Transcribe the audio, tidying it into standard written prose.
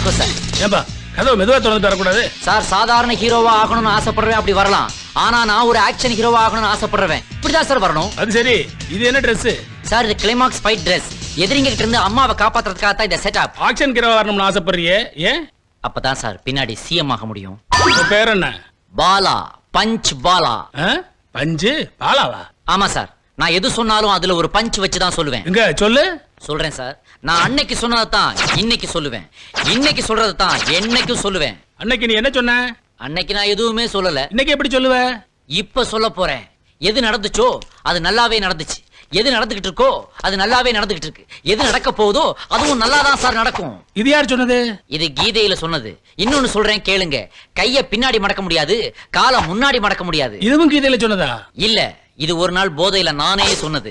வணக்கம் சார். ஏன்பா கதவு மெதுவா திறந்து தரக்கூடாது? சார் சாதாரண ஹீரோவா ஆகணும்னு ஆசைப்படுறேன், அப்படி வரலாம். ஆனா நான் ஒரு ஆக்ஷன் ஹீரோவா ஆகணும்னு ஆசைப்படுறேன், இப்படிதான் சார் வரணும். அது சரி, இது என்ன ட்ரெஸ்? சார் இது கிளைமாக்ஸ் ஃபைட் ட்ரெஸ். எதிரிங்க கிட்ட இருந்து அம்மாவை காப்பாத்துறதுக்காக தான் இந்த செட்டப். ஆக்ஷன் ஹீரோ வரணும்னு ஆசைப்படுறியே, ஏன்? அப்பதான் சார் பின்னாடி சிஎம் ஆக முடியும். உங்க பேர் என்ன? பாலா, பஞ்ச் பாலா. பஞ்சு பாலாவா? ஆமா சார், நான் எது சொன்னாலும் அதுல ஒரு பஞ்ச் வச்சு தான் சொல்லுவேன். எங்க சொல்லு. சொல்றேன் சார். நான் அன்னைக்கு சொன்னதான் இன்னைக்கு சொல்லுவேன், இன்னைக்கு சொல்றது தான் என்னைக்கும் சொல்லுவேன். அன்னைக்கு நீ என்ன சொன்ன? அன்னைக்கு நான் எதுவுமே சொல்லல. இன்னைக்கு எப்படி சொல்லுவ? இப்ப சொல்ல போறேன். எது நடந்துச்சோ அது நல்லாவே நடந்துச்சு, எது நடந்துகிட்டு இருக்கோ அது நல்லாவே நடந்துகிட்டு இருக்கு, எது நடக்க போகுதோ அதுவும் நல்லாதான் சார் நடக்கும். இது யார் சொன்னது? இது கீதையில சொன்னது. இன்னொன்னு சொல்றேன் கேளுங்க. கைய பின்னாடி மடக்க முடியாது, காலை முன்னாடி மடக்க முடியாது. இதுவும் கீதையில சொன்னதா? இல்ல, இது ஒரு நாள் போதையில நானே சொன்னது.